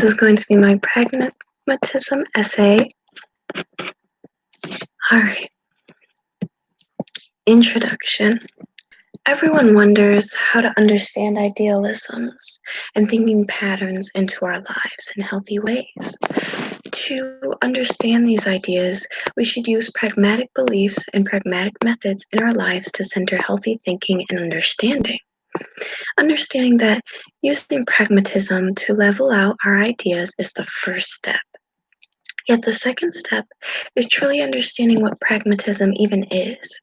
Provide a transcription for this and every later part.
This is going to be my pragmatism essay. Alright, introduction. Everyone wonders how to understand idealisms and thinking patterns into our lives in healthy ways. To understand these ideas, we should use pragmatic beliefs and pragmatic methods in our lives to center healthy thinking and understanding. Understanding that using pragmatism to level out our ideas is the first step. Yet the second step is truly understanding what pragmatism even is.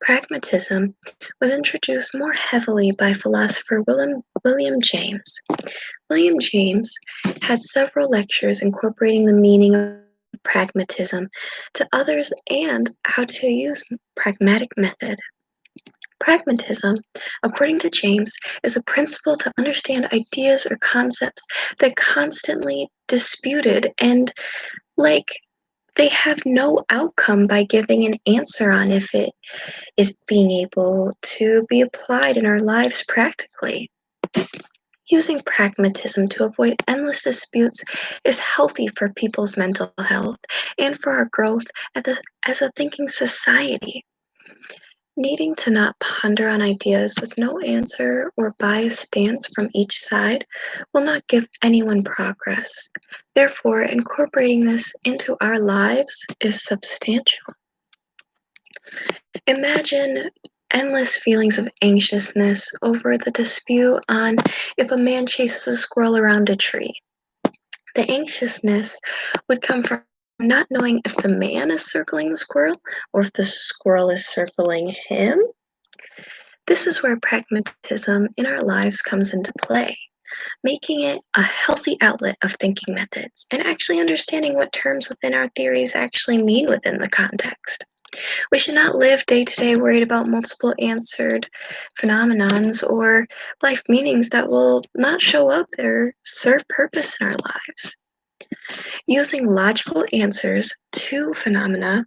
Pragmatism was introduced more heavily by philosopher William James. William James had several lectures incorporating the meaning of pragmatism to others and how to use pragmatic method. Pragmatism, according to James, is a principle to understand ideas or concepts that constantly disputed and they have no outcome by giving an answer on if it is being able to be applied in our lives practically. Using pragmatism to avoid endless disputes is healthy for people's mental health and for our growth as a thinking society. Needing to not ponder on ideas with no answer or biased stance from each side will not give anyone progress. Therefore, incorporating this into our lives is substantial. Imagine endless feelings of anxiousness over the dispute on if a man chases a squirrel around a tree. The anxiousness would come from not knowing if the man is circling the squirrel or if the squirrel is circling him. This is where pragmatism in our lives comes into play, making it a healthy outlet of thinking methods and actually understanding what terms within our theories actually mean within the context. We should not live day to day worried about multiple answered phenomenons or life meanings that will not show up or serve purpose in our lives. Using logical answers to phenomena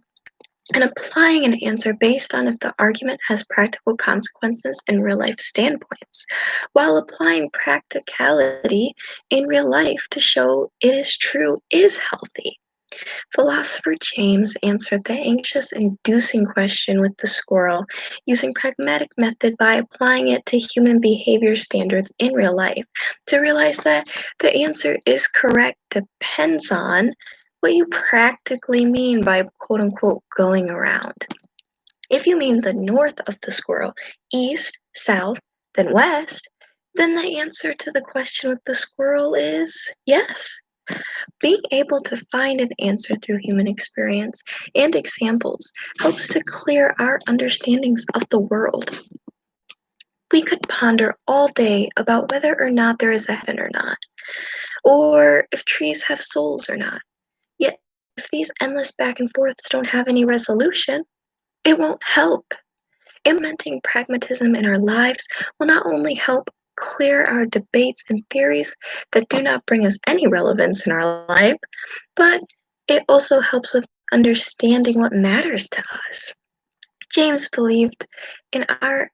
and applying an answer based on if the argument has practical consequences in real life standpoints, while applying practicality in real life to show it is true is healthy. Philosopher James answered the anxious inducing question with the squirrel using pragmatic method by applying it to human behavior standards in real life to realize that the answer is correct depends on what you practically mean by quote unquote going around. If you mean the north of the squirrel, east, south, then west, then the answer to the question with the squirrel is yes. Being able to find an answer through human experience and examples helps to clear our understandings of the world. We could ponder all day about whether or not there is a heaven or not, or if trees have souls or not. Yet, if these endless back and forths don't have any resolution, it won't help. Implementing pragmatism in our lives will not only help clear our debates and theories that do not bring us any relevance in our life, but it also helps with understanding what matters to us. James believed in our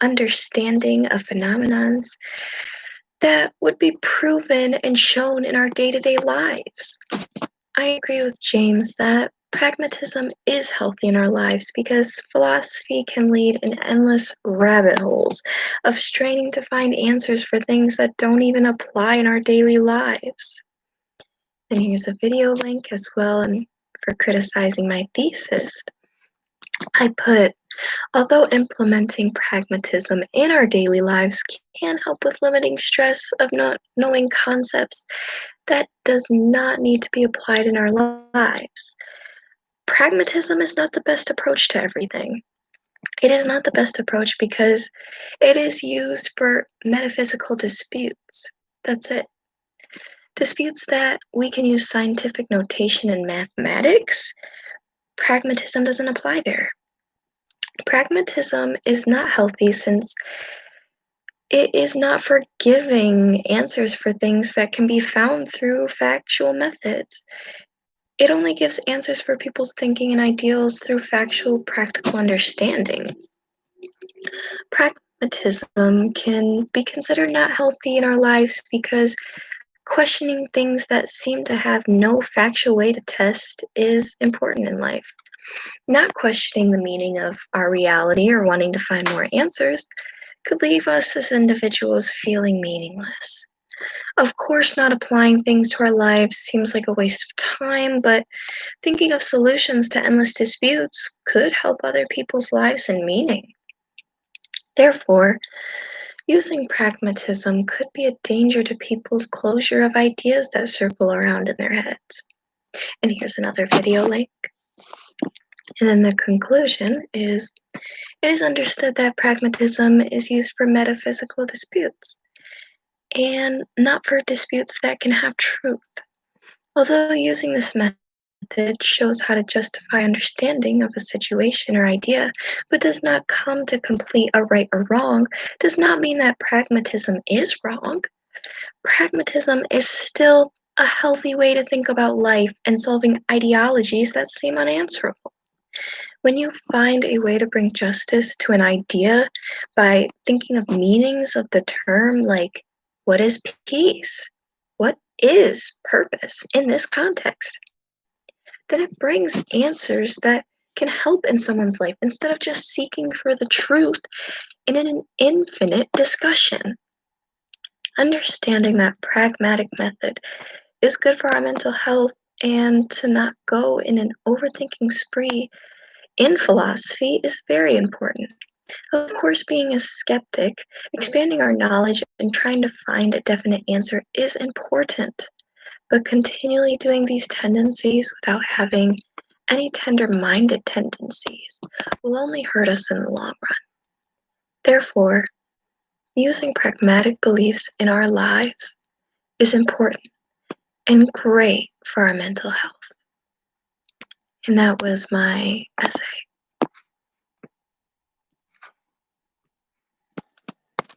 understanding of phenomenons that would be proven and shown in our day-to-day lives. I agree with James that pragmatism is healthy in our lives because philosophy can lead in endless rabbit holes of straining to find answers for things that don't even apply in our daily lives. And here's a video link as well and for criticizing my thesis. I put, although implementing pragmatism in our daily lives can help with limiting stress of not knowing concepts, that does not need to be applied in our lives. Pragmatism is not the best approach to everything. It is not the best approach because it is used for metaphysical disputes. That's it. Disputes that we can use scientific notation and mathematics. Pragmatism doesn't apply there. Pragmatism is not healthy since it is not for giving answers for things that can be found through factual methods. It only gives answers for people's thinking and ideals through factual, practical understanding. Pragmatism can be considered not healthy in our lives because Questioning things that seem to have no factual way to test is important in life. Not questioning the meaning of our reality or wanting to find more answers could leave us as individuals feeling meaningless. Of course, not applying things to our lives seems like a waste of time, but thinking of solutions to endless disputes could help other people's lives and meaning. Therefore, using pragmatism could be a danger to people's closure of ideas that circle around in their heads. And here's another video link. And then the conclusion is it is understood that pragmatism is used for metaphysical disputes and not for disputes that can have truth. Although using this method shows how to justify understanding of a situation or idea, but does not come to complete a right or wrong, does not mean that pragmatism is wrong. Pragmatism is still a healthy way to think about life and solving ideologies that seem unanswerable. When you find a way to bring justice to an idea by thinking of meanings of the term, like what is peace? What is purpose in this context? Then it brings answers that can help in someone's life instead of just seeking for the truth in an infinite discussion. Understanding that pragmatic method is good for our mental health and to not go in an overthinking spree in philosophy is very important. Of course, being a skeptic, expanding our knowledge, and trying to find a definite answer is important, but continually doing these tendencies without having any tender minded tendencies will only hurt us in the long run. Therefore, using pragmatic beliefs in our lives is important and great for our mental health. And that was my essay.